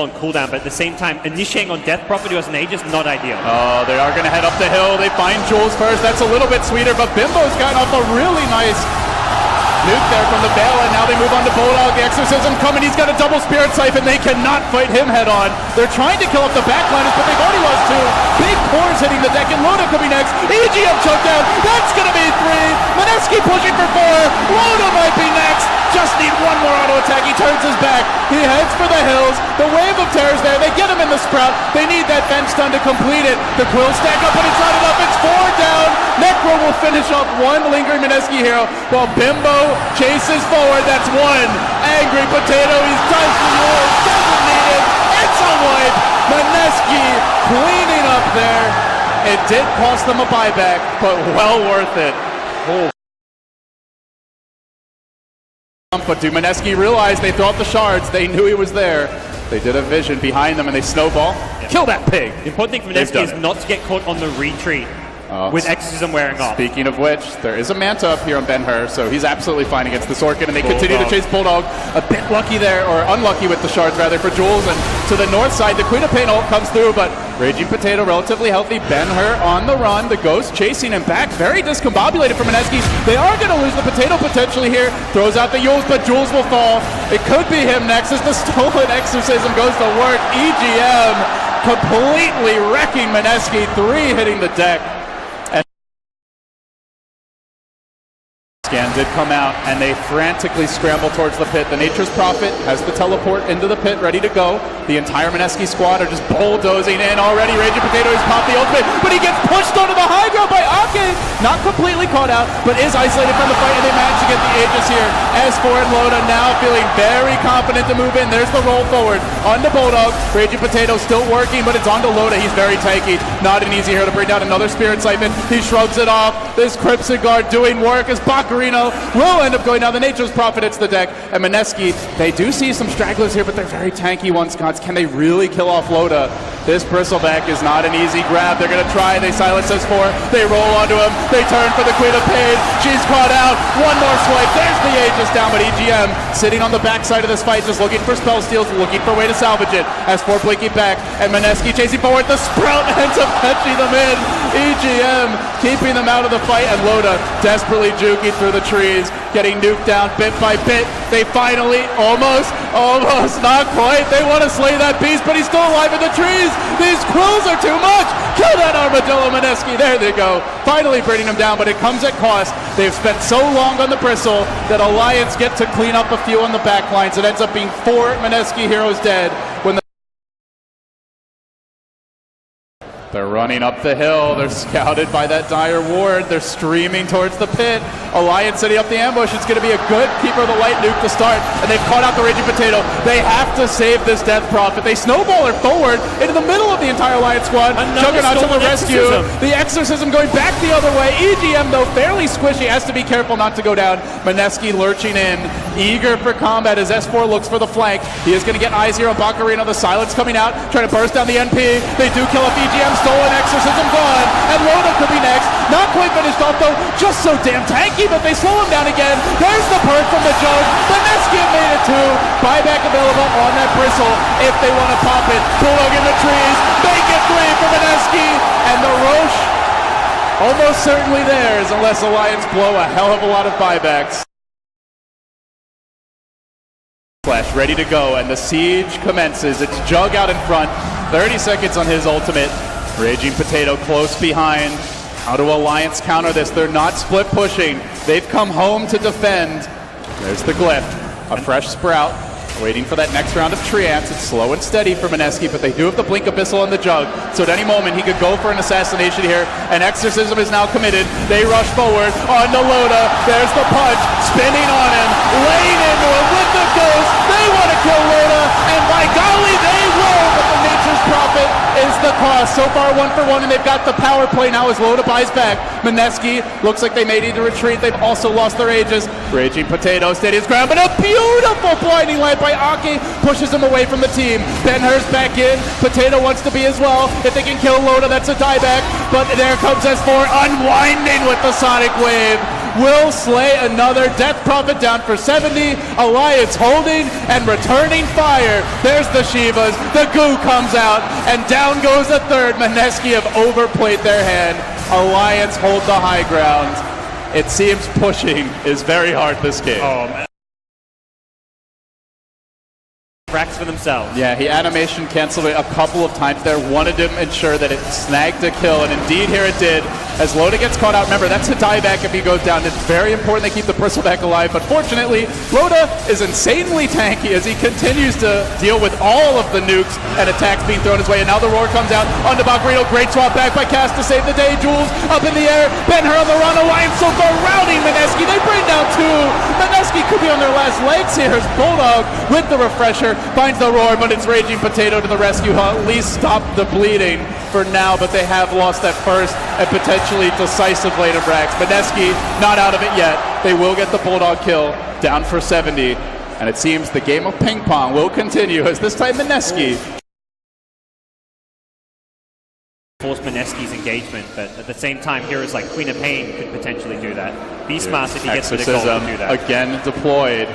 on cooldown, but at the same time, initiating on Death Prophet who has an Aegis, not ideal. Oh, they are going to head up the hill. They find Jules first. That's a little bit sweeter, but Bimbo's gotten off a really nice nuke there from the Veil, and now they move on to Bulldog. The Exorcism coming. He's got a double Spirit Siphon. They cannot fight him head on. They're trying to kill up the backliners, but they've already lost two. Big cores hitting the deck, and Loda could be next. EGM choke down. That's going to be three. Mineski pushing for four. Loda might be next. Just need one more auto attack. He turns his back. He heads for the hills. The wave of terror's there. They get him in the sprout. They need that bench stun to complete it. The quill stack up, but it's not enough. It's four down. Necro will finish off one lingering Mineski hero while Bimbo chases forward. That's one. Angry Potato. He's done for yours. Doesn't need it. It's a wipe. Mineski cleaning up there. It did cost them a buyback, but well worth it. Oh. But do Mineski realize they throw out the shards? They knew he was there. They did a vision behind them and they snowball. Yeah. Kill that pig! The important thing for Mineski is not to get caught on the retreat with Exorcism wearing off. Speaking of which, there is a Manta up here on Ben-Hur, so he's absolutely fine against this Orchid, and they continue to chase Bulldog. A bit lucky there, or unlucky with the shards rather, for Jules. And to the north side, the Queen of Pain ult comes through, but Raging Potato relatively healthy. Ben-Hur on the run. The Ghost chasing him back. Very discombobulated for Mineski. They are going to lose the Potato potentially here. Throws out the Yules, but Jules will fall. It could be him next as the stolen Exorcism goes to work. EGM completely wrecking Mineski. 3 hitting the deck. Scan did come out, and they frantically scramble towards the pit. The Nature's Prophet has the teleport into the pit, ready to go. The entire Mineski squad are just bulldozing in already. Raging Potato has popped the ultimate, but he gets pushed onto the high ground by Ake. Not completely caught out, but is isolated from the fight, and they manage to get the Aegis here. S4 and Loda now feeling very confident to move in. There's the roll forward. Onto Bulldog. Raging Potato still working, but it's onto Loda. He's very tanky. Not an easy hero to bring down. Another Spirit Siphon. He shrugs it off. This Crimson Guard doing work as Bacarino will end up going down. The Nature's Prophet hits the deck, and Mineski, they do see some stragglers here, but they're very tanky ones, Scots. Can they really kill off Loda? This Bristleback is not an easy grab. They're going to try. They silence S4. They roll onto him. They turn for the Queen of Pain. She's caught out. One more swipe. There's the Aegis down, but EGM sitting on the backside of this fight, just looking for spell steals, looking for a way to salvage it. S4 blinking back, and Mineski chasing forward. The Sprout ends up catching them in. EGM keeping them out of the fight, and Loda desperately juking through the trees, getting nuked down bit by bit. They finally, almost, not quite. They want to slay that beast, but he's still alive in the trees. These quills are too much. Kill that Armadillo, Mineski. There they go. Finally bringing him down, but it comes at cost. They've spent so long on the Bristle that Alliance get to clean up a few on the back lines. It ends up being 4 Mineski heroes dead when they're running up the hill. They're scouted by that dire ward. They're streaming towards the pit. Alliance setting up the ambush. It's going to be a good Keeper of the Light nuke to start, and they've caught out the Raging Potato. They have to save this Death Prophet. They snowball her forward into the middle of the entire Alliance squad. Juggernaut to the rescue. The Exorcism going back the other way. EGM, though, fairly squishy. Has to be careful not to go down. Mineski lurching in, eager for combat as S4 looks for the flank. He is going to get eyes here on Bacarino. The silence coming out, trying to burst down the NP. They do kill up EGM. Stolen Exorcism gone, and Loda could be next. Not quite finished off though, just so damn tanky, but they slow him down again. There's the perk from the Jug. Mineski made it too. Buyback available on that Bristle if they want to pop it. Bulldog in the trees. Make it 3 for Mineski, and the Roche almost certainly theirs unless Alliance blow a hell of a lot of buybacks. Flash ready to go, and the siege commences. It's Jug out in front. 30 seconds on his ultimate. Raging Potato close behind. How do Alliance counter this? They're not split pushing. They've come home to defend. There's the Glyph. A fresh Sprout. Waiting for that next round of Treants. It's slow and steady for Mineski, but they do have the Blink Abyssal on the Jug. So at any moment, he could go for an assassination here. And Exorcism is now committed. They rush forward on to Loda. There's the punch. Spinning on him. Laying into him with the Ghost. They want to kill Loda. And by golly, they will. But the Nature's Prophet is the cost. So far, 1 for 1, and they've got the power play now as Loda buys back. Mineski looks like they may need to retreat. They've also lost their Aegis. Raging Potato steady his ground, but a beautiful blinding light by Ake pushes him away from the team. Ben-Hur's back in. Potato wants to be as well. If they can kill Loda, that's a dieback. But there comes S4 unwinding with the Sonic Wave. will slay another. Death Prophet down for 70. Alliance holding and returning fire. There's the Shivas. The goo comes out, and down goes the third. Mineski have overplayed their hand. Alliance hold the high ground. It seems pushing is very hard this game. Oh, man. Racks for themselves. Yeah, he animation canceled it a couple of times there. Wanted to ensure that it snagged a kill, and indeed here it did. As Loda gets caught out, remember, that's a dieback if he goes down. It's very important they keep the bristleback alive, but fortunately, Loda is insanely tanky as he continues to deal with all of the nukes and attacks being thrown his way, and now the roar comes out onto Bacarino. Great swap back by Cass to save the day. Jules up in the air, Ben-Hur on the run. Alliance so far routing Mineski. They bring down two. Mineski could be on their last legs here as Bulldog with the refresher finds the roar, but it's Raging Potato to the rescue. He'll at least stop the bleeding for now, but they have lost that first and potentially decisive lane of Rax. Mineski not out of it yet. They will get the Bulldog kill, down for 70, and it seems the game of ping pong will continue as this time Mineski force Mineski's engagement, but at the same time, heroes like Queen of Pain could potentially do that. Beastmaster, if he gets with a goal, can do that. Again deployed.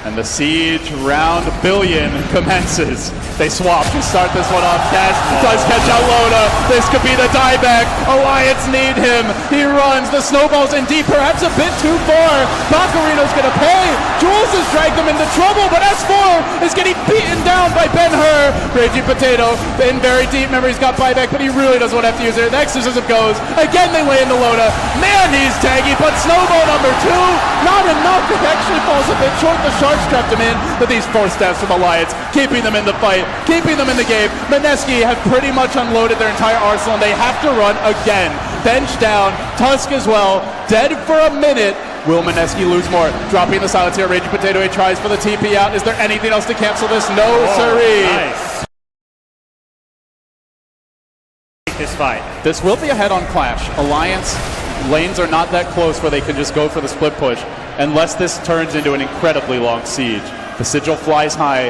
And the siege round billion commences. They swap to start this one off. Cash does catch out Loda. This could be the dieback. Alliance need him. He runs. The snowball's in deep, perhaps a bit too far. Bacarino's gonna pay. Jules has dragged them into trouble, but S4 is getting beaten down by Ben-Hur. Raging Potato in very deep. Remember, he's got buyback, but he really doesn't want to have to use it. The exorcism goes. Again, they lay into Loda. Man, he's taggy, but snowball number two, not enough. It actually falls a bit short. The shark trapped him in, but these force stabs from Alliance, keeping them in the fight, keeping them in the game. Mineski have pretty much unloaded their entire arsenal, and they have to run again. Bench down, Tusk as well, dead for a minute. Will Mineski lose more? Dropping the silence here. Raging Potato, he tries for the TP out. Is there anything else to cancel this? No, siree. Nice. This fight. This will be a head-on clash. Alliance lanes are not that close where they can just go for the split push unless this turns into an incredibly long siege. The sigil flies high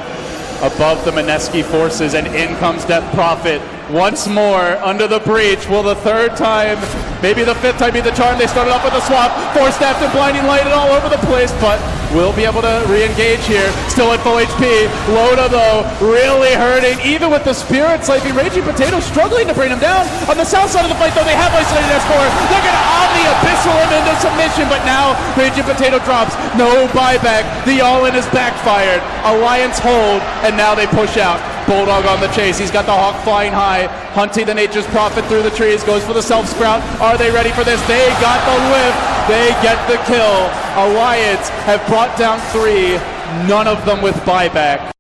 above the Mineski forces, and in comes Death Prophet once more under the breach. Will the third time, maybe the fifth time be the charm? They started off with a swap, force staffed and blinding light and all over the place, but will be able to re-engage here. Still at full HP. Loda though, really hurting, even with the spirit siping. Raging Potato struggling to bring him down. On the south side of the fight though, they have isolated S4. They're gonna Omni Abyssal him into submission, but now Raging Potato drops. No buyback. The all-in is backfired. Alliance hold, and now they push out. Bulldog on the chase. He's got the Hawk flying high, hunting the Nature's Prophet through the trees, goes for the self-sprout. Are they ready for this? They got the lift. They get the kill. Alliance have brought down 3, none of them with buyback.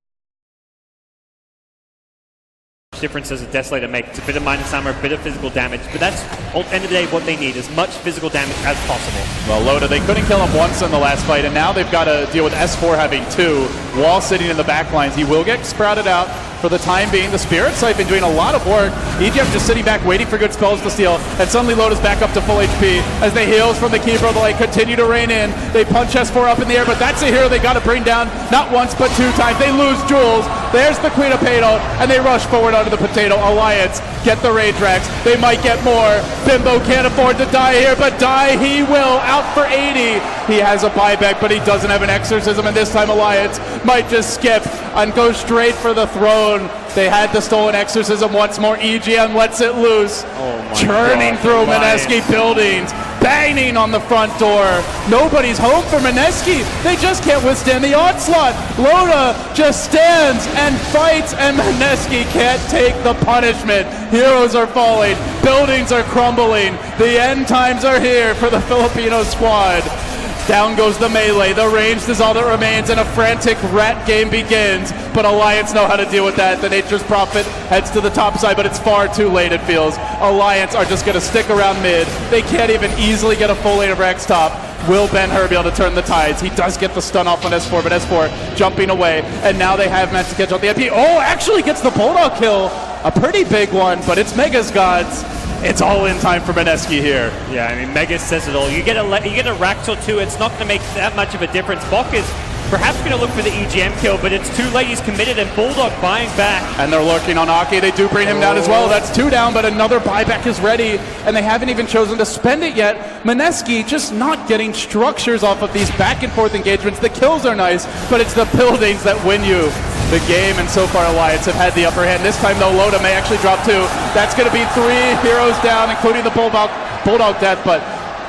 Difference does a Desolator make? It's a bit of minus armor, a bit of physical damage, but that's, at the end of the day, what they need, as much physical damage as possible. Well, Loda, they couldn't kill him once in the last fight, and now they've got to deal with S4 having 2, Wall sitting in the back lines. He will get sprouted out for the time being. The Spirit Sight been doing a lot of work. EGF just sitting back, waiting for good spells to steal, and suddenly Loda's back up to full HP as they heals from the Keeper of the Light continue to rain in. They punch S4 up in the air, but that's a hero they got to bring down not once but 2 times. They lose Jules. There's the Queen of Potato, and they rush forward onto the Potato. Alliance get the Rage Rax. They might get more. Bimbo can't afford to die here, but die he will. Out for 80. He has a buyback, but he doesn't have an exorcism, and this time Alliance might just skip and go straight for the throne. They had the stolen exorcism once more. EGM lets it loose. Oh my churning God, through Alliance. Mineski buildings, banging on the front door. Nobody's home for Mineski. They just can't withstand the onslaught. Loda just stands and fights, and Mineski can't take the punishment. Heroes are falling. Buildings are crumbling. The end times are here for the Filipino squad. Down goes the melee. The ranged is all that remains, and a frantic rat game begins. But Alliance know how to deal with that. The Nature's Prophet heads to the top side, but it's far too late, it feels. Alliance are just going to stick around mid. They can't even easily get a full lane of Rax top. Will Ben-Hur be able to turn the tides? He does get the stun off on S4, but S4 jumping away, and now they have managed to catch up the MP. Oh, actually gets the Bulldog kill. A pretty big one, but it's Mega's Gods. It's all in time for Mineski here. Yeah, I mean, Megas says it all. You get a Rax or 2, it's not going to make that much of a difference. Bok is perhaps going to look for the EGM kill, but it's too late. He's committed, and Bulldog buying back. And they're lurking on Aki. They do bring him down as well. That's 2 down, but another buyback is ready, and they haven't even chosen to spend it yet. Mineski just not getting structures off of these back and forth engagements. The kills are nice, but it's the buildings that win you the game, and so far Alliance have had the upper hand. This time though, Loda may actually drop 2. That's going to be 3 heroes down, including the Bulldog death, but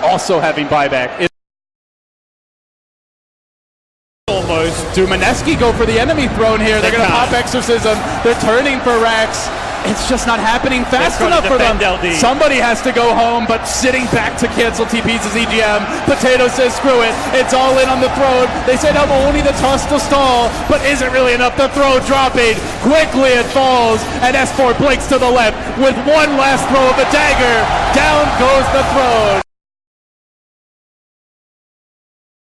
also having buyback. Almost. Do Mineski go for the enemy throne here? They're going to pop Exorcism. They're turning for Rax. It's just not happening fast enough for them. LD. Somebody has to go home, but sitting back to cancel TP's is EGM. Potato says, screw it. It's all in on the throne. They said, I'm only the toss to stall, but is it really enough? The throw dropping. Quickly it falls, and S4 blinks to the left with one last throw of a dagger. Down goes the throne.